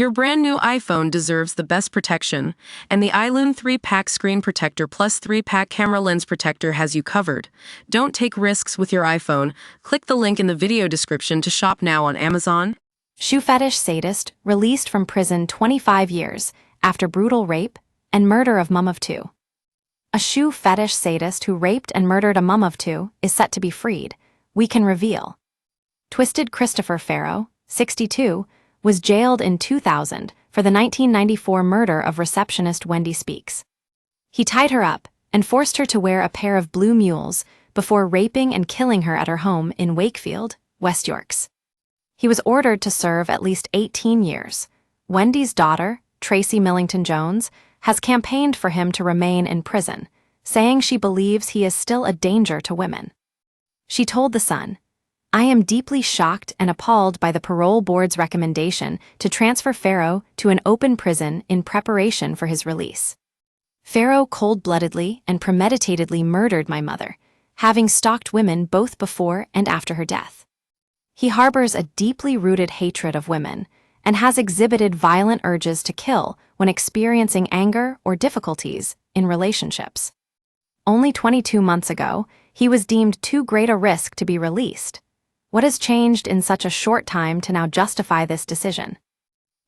Your brand new iPhone deserves the best protection, and the iLune 3-pack screen protector plus 3-pack camera lens protector has you covered. Don't take risks with your iPhone. Click the link in the video description to shop now on Amazon. Shoe fetish sadist released from prison 25 years after brutal rape and murder of mum of two. A shoe fetish sadist who raped and murdered a mum of two is set to be freed, we can reveal. Twisted Christopher Farrow, 62, was jailed in 2000 for the 1994 murder of receptionist Wendy Speaks. He tied her up and forced her to wear a pair of blue mules before raping and killing her at her home in Wakefield, West Yorks. He was ordered to serve at least 18 years. Wendy's daughter, Tracy Millington Jones, has campaigned for him to remain in prison, saying she believes he is still a danger to women. She told The Sun, "I am deeply shocked and appalled by the parole board's recommendation to transfer Farrow to an open prison in preparation for his release. Farrow cold-bloodedly and premeditatedly murdered my mother, having stalked women both before and after her death. He harbors a deeply rooted hatred of women and has exhibited violent urges to kill when experiencing anger or difficulties in relationships. Only 22 months ago, he was deemed too great a risk to be released. What has changed in such a short time to now justify this decision?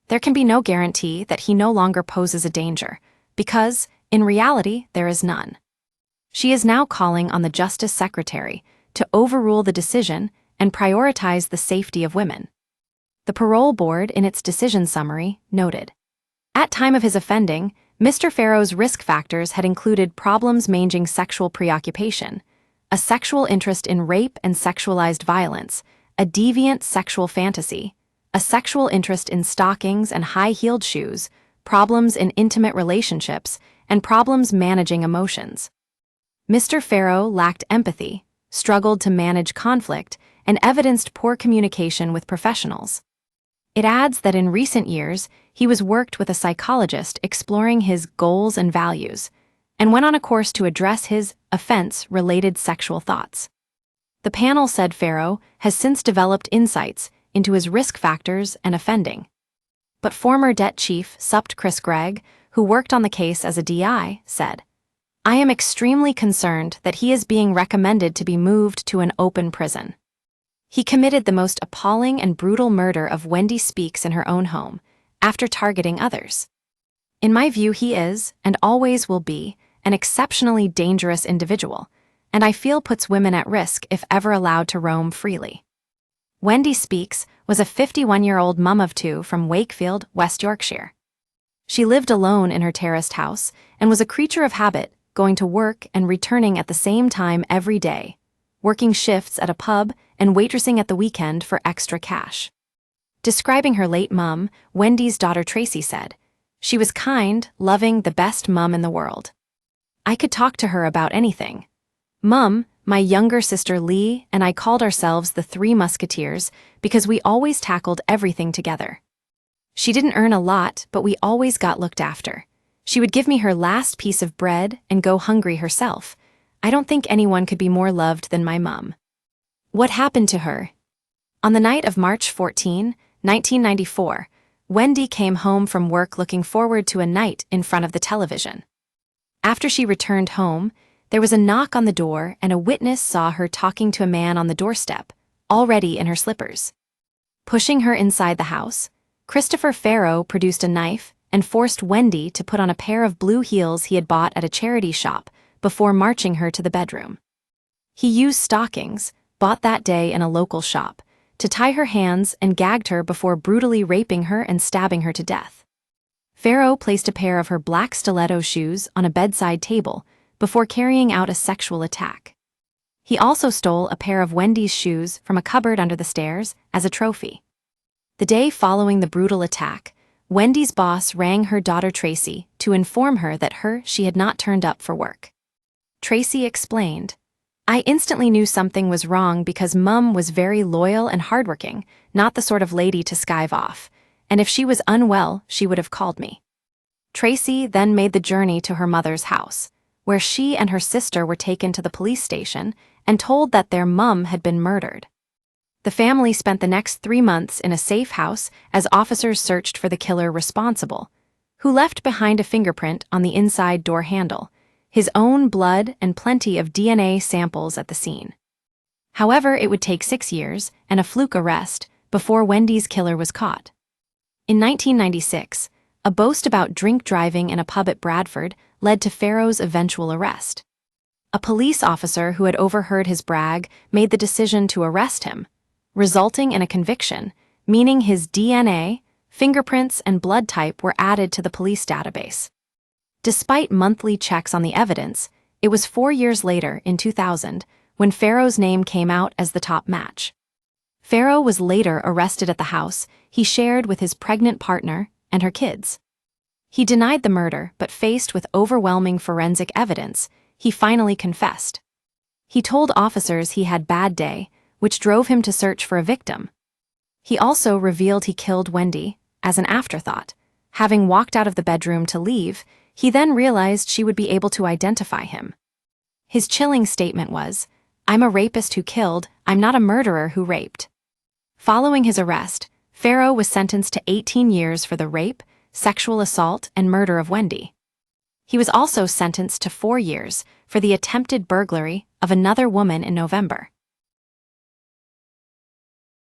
There can be no guarantee that he no longer poses a danger, because, in reality, there is none. She is now calling on the Justice Secretary to overrule the decision and prioritize the safety of women." The parole board, in its decision summary, noted, "At time of his offending, Mr. Farrow's risk factors had included problems ranging sexual preoccupation, a sexual interest in rape and sexualized violence, a deviant sexual fantasy, a sexual interest in stockings and high-heeled shoes, problems in intimate relationships, and problems managing emotions. Mr. Farrow lacked empathy, struggled to manage conflict, and evidenced poor communication with professionals." It adds that in recent years, he was worked with a psychologist exploring his goals and values, and went on a course to address his offense-related sexual thoughts. The panel said Farrow has since developed insights into his risk factors and offending. But former debt chief Supt Chris Gregg, who worked on the case as a DI, said, "I am extremely concerned that he is being recommended to be moved to an open prison. He committed the most appalling and brutal murder of Wendy Speaks in her own home, after targeting others. In my view, he is, and always will be, an exceptionally dangerous individual, and I feel puts women at risk if ever allowed to roam freely." Wendy Speaks was a 51-year-old mum of two from Wakefield, West Yorkshire. She lived alone in her terraced house and was a creature of habit, going to work and returning at the same time every day, working shifts at a pub and waitressing at the weekend for extra cash. Describing her late mum, Wendy's daughter Tracy said, "She was kind, loving, the best mum in the world. I could talk to her about anything. Mum, my younger sister Lee, and I called ourselves the Three Musketeers because we always tackled everything together. She didn't earn a lot, but we always got looked after. She would give me her last piece of bread and go hungry herself. I don't think anyone could be more loved than my mum." What happened to her? On the night of March 14, 1994, Wendy came home from work looking forward to a night in front of the television. After she returned home, there was a knock on the door and a witness saw her talking to a man on the doorstep, already in her slippers. Pushing her inside the house, Christopher Farrow produced a knife and forced Wendy to put on a pair of blue heels he had bought at a charity shop before marching her to the bedroom. He used stockings, bought that day in a local shop, to tie her hands and gagged her before brutally raping her and stabbing her to death. Farrow placed a pair of her black stiletto shoes on a bedside table before carrying out a sexual attack. He also stole a pair of Wendy's shoes from a cupboard under the stairs as a trophy. The day following the brutal attack, Wendy's boss rang her daughter Tracy to inform her that she had not turned up for work. Tracy explained, "I instantly knew something was wrong because Mum was very loyal and hardworking, not the sort of lady to skive off, and if she was unwell, she would have called me." Tracy then made the journey to her mother's house, where she and her sister were taken to the police station and told that their mum had been murdered. The family spent the next 3 months in a safe house as officers searched for the killer responsible, who left behind a fingerprint on the inside door handle, his own blood and plenty of DNA samples at the scene. However, it would take 6 years and a fluke arrest before Wendy's killer was caught. In 1996, a boast about drink driving in a pub at Bradford led to Farrow's eventual arrest. A police officer who had overheard his brag made the decision to arrest him, resulting in a conviction, meaning his DNA, fingerprints, and blood type were added to the police database. Despite monthly checks on the evidence, it was 4 years later, in 2000, when Farrow's name came out as the top match. Farrow was later arrested at the house he shared with his pregnant partner and her kids. He denied the murder, but faced with overwhelming forensic evidence, he finally confessed. He told officers he had bad day, which drove him to search for a victim. He also revealed he killed Wendy as an afterthought. Having walked out of the bedroom to leave, he then realized she would be able to identify him. His chilling statement was, "I'm a rapist who killed, I'm not a murderer who raped." Following his arrest, Farrow was sentenced to 18 years for the rape, sexual assault, and murder of Wendy. He was also sentenced to 4 years for the attempted burglary of another woman in November.